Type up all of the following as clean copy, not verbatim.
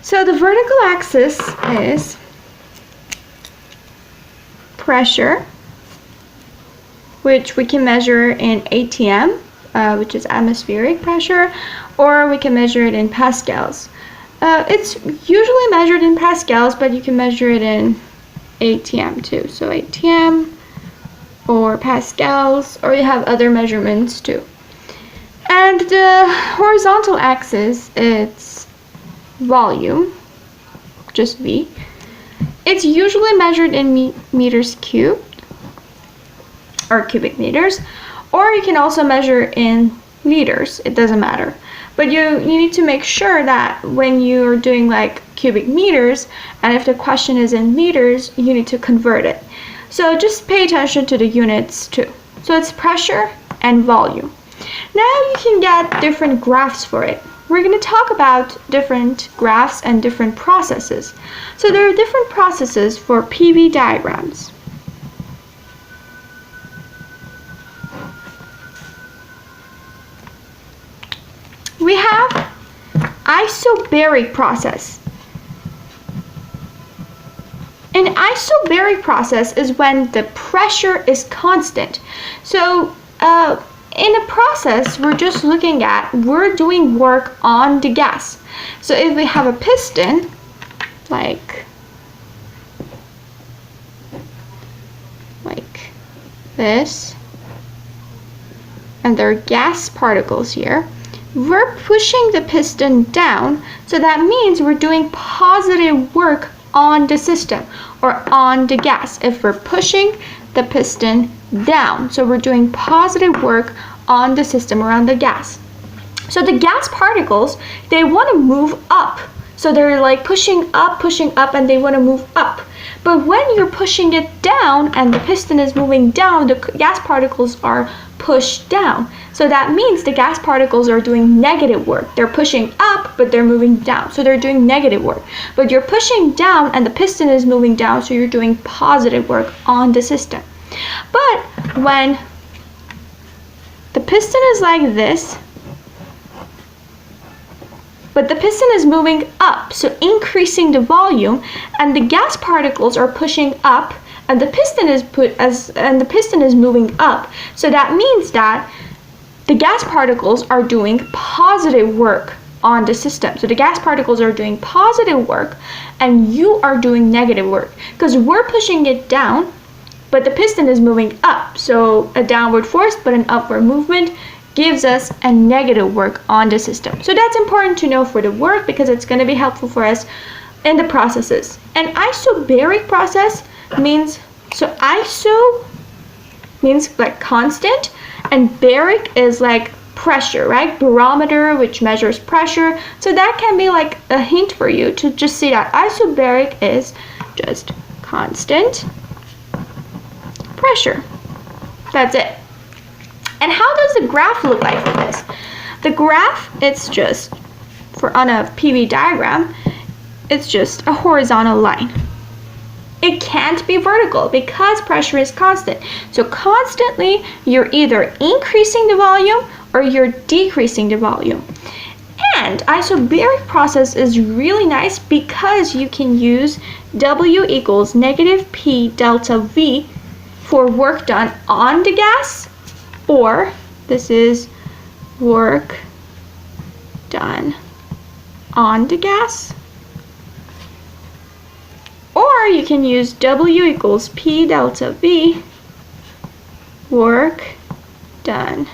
So the vertical axis is pressure, which we can measure in ATM, which is atmospheric pressure, or we can measure it in pascals. It's usually measured in pascals, but you can measure it in ATM too. So ATM or pascals, or you have other measurements too. And the horizontal axis, it's volume, just V. It's usually measured in meters cubed or cubic meters, or you can also measure in liters. It doesn't matter. But you need to make sure that when you're doing like cubic meters, and if the question is in liters, you need to convert it. So just pay attention to the units too. So it's pressure and volume. Now you can get different graphs for it. We're going to talk about different graphs and different processes. So there are different processes for PV diagrams. We have isobaric process. An isobaric process is when the pressure is constant. So in a process, we're just looking at, we're doing work on the gas. So if we have a piston, like this, and there are gas particles here, we're pushing the piston down, so that means we're doing positive work on the system or on the gas if we're pushing the piston down. So we're doing positive work on the system or on the gas. So the gas particles, they want to move up. So they're like pushing up, and they want to move up. But when you're pushing it down and the piston is moving down, the gas particles are pushed down. So that means the gas particles are doing negative work. They're pushing up, but they're moving down. So they're doing negative work. But you're pushing down and the piston is moving down, so you're doing positive work on the system. But when the piston is like this, but the piston is moving up, so increasing the volume, and the gas particles are pushing up, and the piston is moving up. So that means that the gas particles are doing positive work on the system. So the gas particles are doing positive work, and you are doing negative work, because we're pushing it down, but the piston is moving up. So a downward force, but an upward movement gives us a negative work on the system. So that's important to know for the work, because it's going to be helpful for us in the processes. An isobaric process means, so iso means like constant, and baric is like pressure, right? Barometer, which measures pressure. So that can be like a hint for you to just see that isobaric is just constant pressure. That's it. And how does the graph look like for this? The graph, it's just, on a PV diagram, it's just a horizontal line. It can't be vertical because pressure is constant. So constantly, you're either increasing the volume or you're decreasing the volume. And isobaric process is really nice because you can use W equals negative P delta V for work done on the gas, or this is work done on the gas. Or you can use W equals P delta V, work done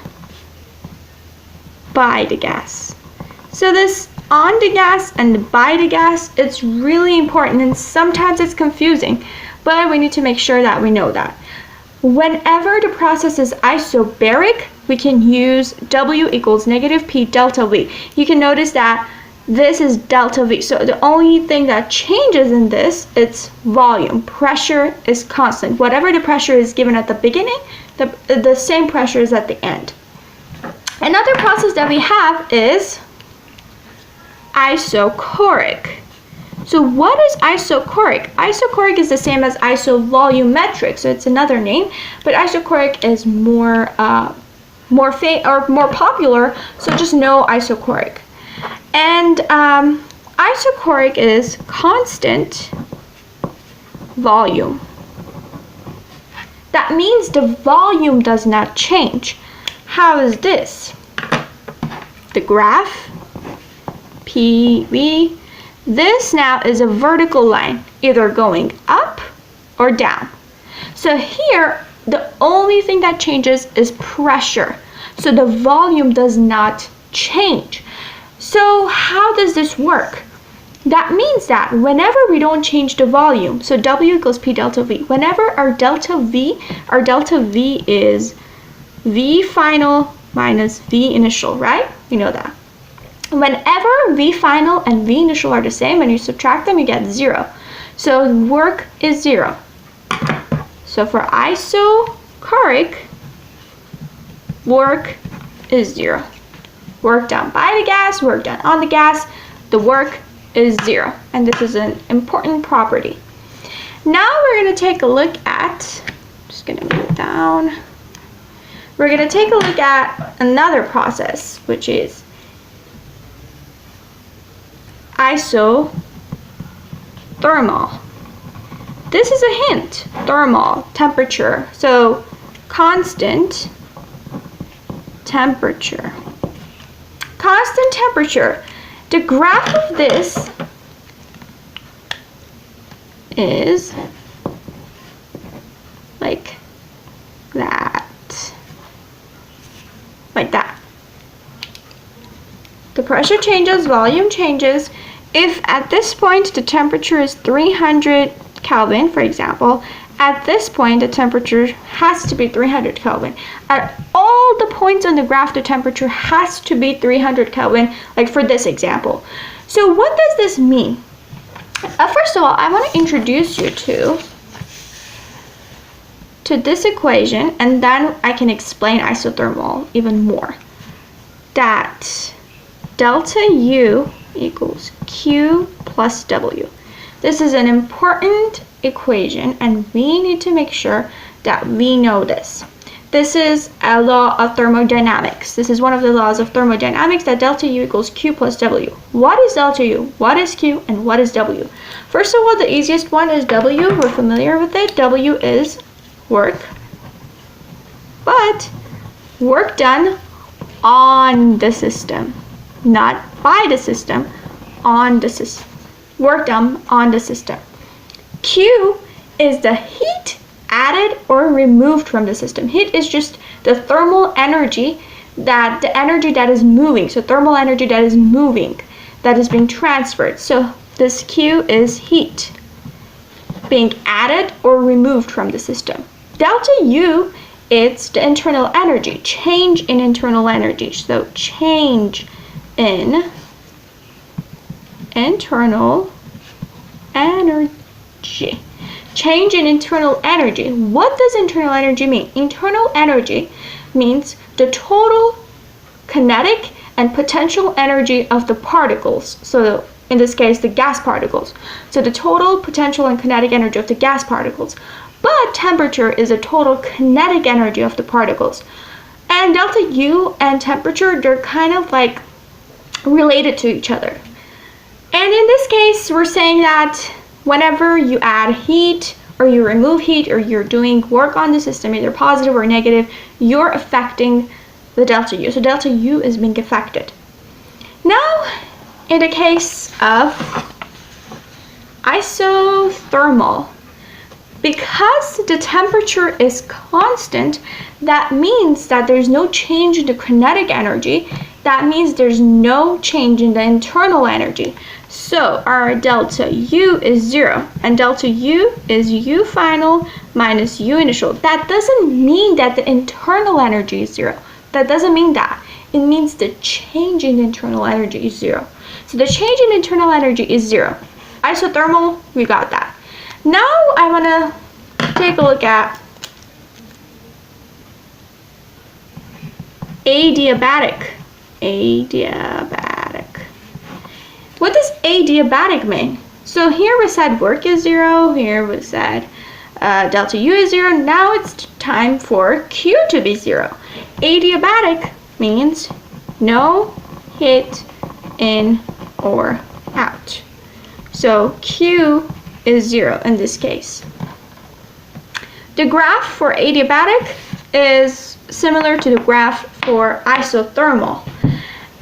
by the gas. So this on the gas and by the gas, it's really important, and sometimes it's confusing, but we need to make sure that we know that. Whenever the process is isobaric, we can use W equals negative P delta V. You can notice that this is delta V. So the only thing that changes in this, it's volume. Pressure is constant. Whatever the pressure is given at the beginning, the same pressure is at the end. Another process that we have is isochoric. So what is isochoric? Isochoric is the same as isovolumetric, so it's another name, but isochoric is more popular, so just know isochoric. And Isochoric is constant volume. That means the volume does not change. How is this? The graph, PV, this now is a vertical line, either going up or down. So here, the only thing that changes is pressure. So the volume does not change. So how does this work? That means that whenever we don't change the volume, so W equals P delta V, whenever our delta V is V final minus V initial, right? You know that. Whenever V final and V initial are the same, when you subtract them, you get 0. So work is 0. So for isochoric, work is 0. Work done by the gas, work done on the gas, the work is 0. And this is an important property. Now we're going to take a look at, just going to move down. We're going to take a look at another process, which is isothermal. This is a hint, thermal, temperature. So constant temperature. Constant temperature. The graph of this is like that. Like that. The pressure changes, volume changes. If at this point the temperature is 300 Kelvin, for example, at this point the temperature has to be 300 Kelvin. At all the points on the graph, the temperature has to be 300 Kelvin, like for this example. So what does this mean? First of all, I want to introduce you to this equation, and then I can explain isothermal even more. That delta U equals Q plus W. This is an important equation, and we need to make sure that we know this. This is a law of thermodynamics. This is one of the laws of thermodynamics, that delta U equals Q plus W. What is delta U? What is Q? And what is W? First of all, the easiest one is W. We're familiar with it. W is work, but work done on the system, not by the system, on the system. Work done on the system. Q is the heat added or removed from the system. Heat is just the thermal energy, that the energy that is moving. So thermal energy that is moving, that is being transferred. So this Q is heat being added or removed from the system. Delta U, it's the internal energy, change in internal energy. So change in internal energy. Change in internal energy. What does internal energy mean? Internal energy means the total kinetic and potential energy of the particles. So in this case, the gas particles. So the total potential and kinetic energy of the gas particles. But temperature is the total kinetic energy of the particles. And delta U and temperature, they're kind of like related to each other. And in this case, we're saying that whenever you add heat or you remove heat or you're doing work on the system, either positive or negative, you're affecting the delta U. So delta U is being affected. Now, in the case of isothermal, because the temperature is constant, that means that there's no change in the kinetic energy. That means there's no change in the internal energy. So our delta U is 0, and delta U is U final minus U initial. That doesn't mean that the internal energy is 0. That doesn't mean that. It means the change in internal energy is 0. So the change in internal energy is 0. Isothermal, we got that. Now I want to take a look at adiabatic. Adiabatic. What does adiabatic mean? So here we said work is 0. Here we said delta U is 0. Now it's time for Q to be 0. Adiabatic means no heat in or out. So Q is 0 in this case. The graph for adiabatic is similar to the graph for isothermal.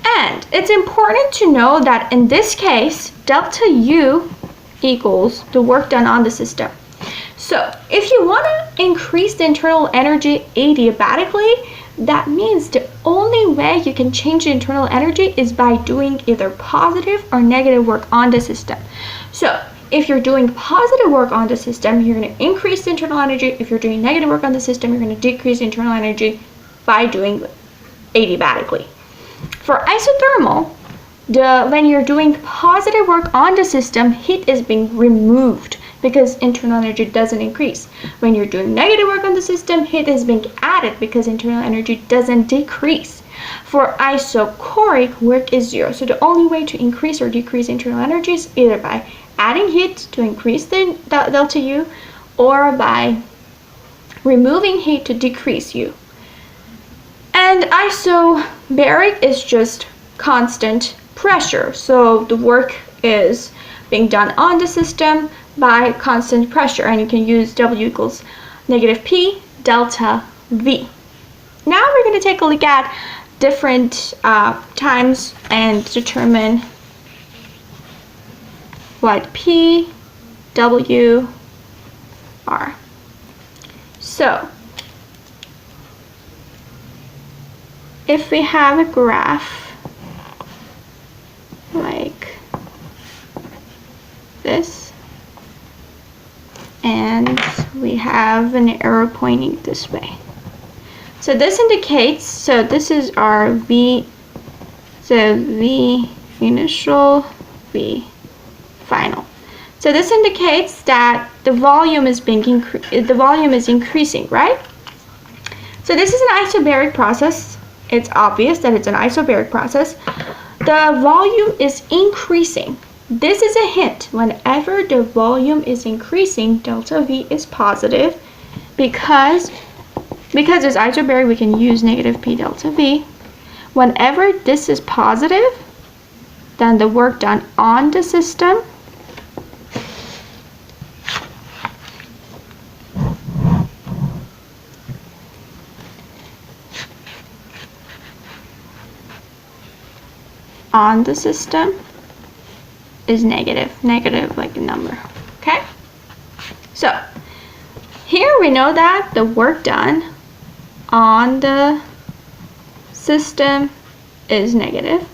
And it's important to know that in this case, delta U equals the work done on the system. So if you want to increase the internal energy adiabatically, that means the only way you can change the internal energy is by doing either positive or negative work on the system. So if you're doing positive work on the system, you're going to increase the internal energy. If you're doing negative work on the system, you're going to decrease the internal energy by doing adiabatically. For isothermal, when you're doing positive work on the system, heat is being removed because internal energy doesn't increase. When you're doing negative work on the system, heat is being added because internal energy doesn't decrease. For isochoric, work is 0. So the only way to increase or decrease internal energy is either by adding heat to increase the delta U or by removing heat to decrease U. And isobaric is just constant pressure. So the work is being done on the system by constant pressure, and you can use W equals negative P delta V. Now we're going to take a look at different times and determine what P, W are. So if we have a graph like this, and we have an arrow pointing this way. So this indicates, so this is our V, so V initial, V final. So this indicates that the volume is increasing, right? So this is an isobaric process. It's obvious that it's an isobaric process. The volume is increasing. This is a hint. Whenever the volume is increasing, delta V is positive. Because it's isobaric, we can use negative P delta V. Whenever this is positive, then the work done on the system is negative like a number, okay? So here we know that the work done on the system is negative,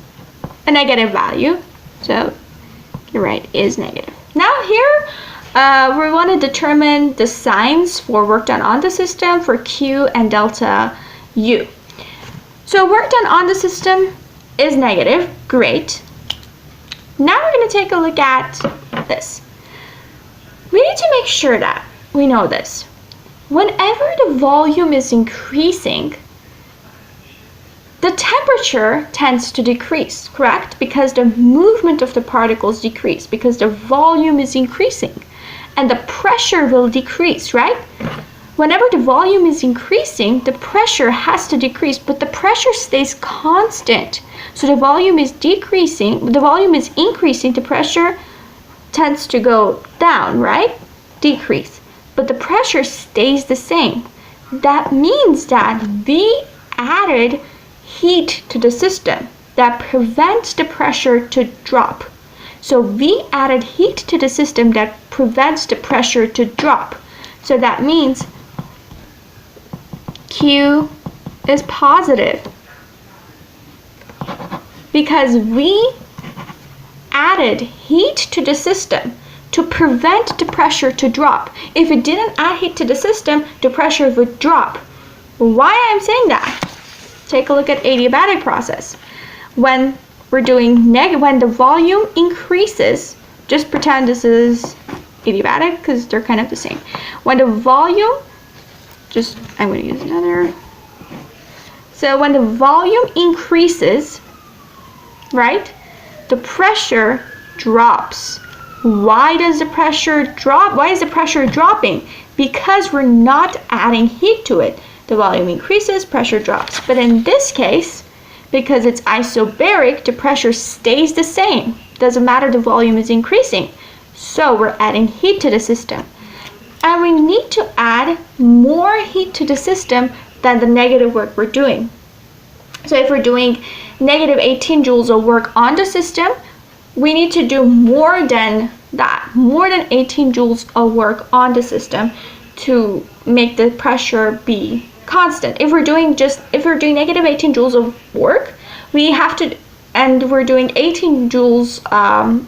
a negative value, so you're right, is negative. Now here we want to determine the signs for work done on the system for Q and delta U. So work done on the system is negative, great. Now we're going to take a look at this. We need to make sure that we know this. Whenever the volume is increasing, the temperature tends to decrease, correct? Because the movement of the particles decrease, because the volume is increasing, and the pressure will decrease, right? Whenever the volume is increasing, the pressure has to decrease, but the pressure stays constant. So the volume is decreasing, the volume is increasing, the pressure tends to go down, right? Decrease. But the pressure stays the same. That means that we added heat to the system that prevents the pressure to drop. So we added heat to the system that prevents the pressure to drop. So that means Q is positive because we added heat to the system to prevent the pressure to drop. If it didn't add heat to the system, the pressure would drop. Why I'm saying that? Take a look at adiabatic process. When we're doing when the volume increases, just pretend this is adiabatic because they're kind of the same. When the volume, I'm going to use another. So when the volume increases, right, the pressure drops. Why does the pressure drop? Why is the pressure dropping? Because we're not adding heat to it. The volume increases, pressure drops. But in this case, because it's isobaric, the pressure stays the same. Doesn't matter, the volume is increasing. So we're adding heat to the system. And we need to add more heat to the system than the negative work we're doing. So if we're doing negative 18 joules of work on the system, we need to do more than that, more than 18 joules of work on the system to make the pressure be constant. If we're doing negative 18 joules of work, we have to, and we're doing 18 joules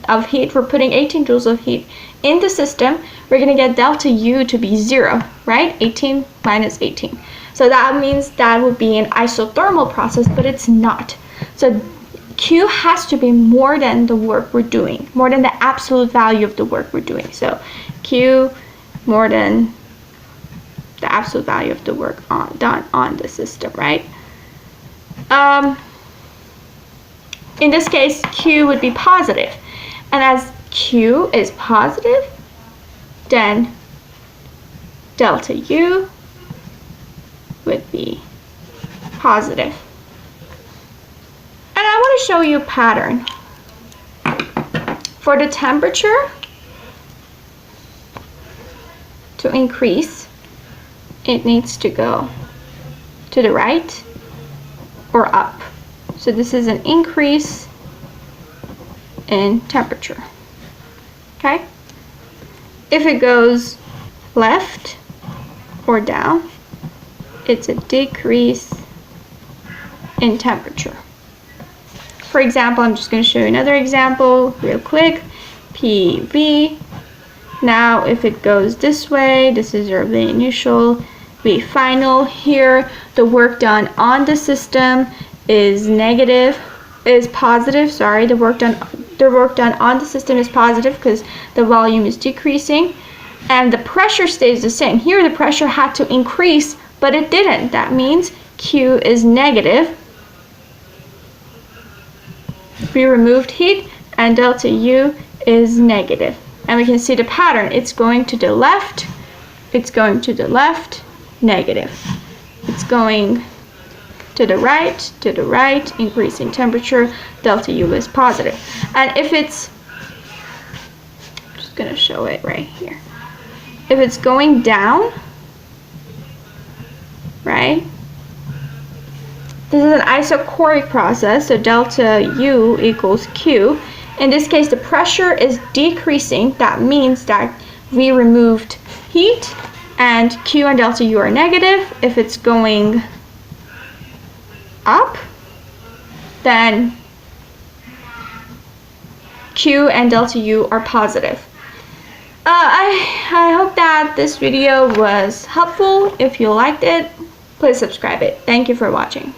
of heat, we're putting 18 joules of heat in the system, we're going to get delta U to be 0, right? 18 minus 18. So that means that would be an isothermal process, but it's not. So Q has to be more than the work we're doing, more than the absolute value of the work we're doing. So Q more than the absolute value of the work done on the system, right? In this case, Q would be positive. And as Q is positive, then delta U would be positive. And I want to show you a pattern. For the temperature to increase, it needs to go to the right or up. So this is an increase in temperature. Okay? If it goes left or down, it's a decrease in temperature. For example, I'm just going to show you another example real quick. PV. Now if it goes this way, this is your V initial, V final. Here the work done on the system is positive, sorry, the work done on the system is positive because the volume is decreasing, and the pressure stays the same. Here the pressure had to increase, but it didn't. That means Q is negative. We removed heat, and delta U is negative. And we can see the pattern. It's going to the left, it's going to the left, negative. It's going to the right, increasing temperature, delta U is positive. And if it's, I'm just going to show it right here. If it's going down, right, this is an isochoric process, so delta U equals Q. In this case, the pressure is decreasing. That means that we removed heat, and Q and delta U are negative. If it's going up, then Q and delta U are positive. I hope that this video was helpful. If you liked it, please subscribe it. Thank you for watching.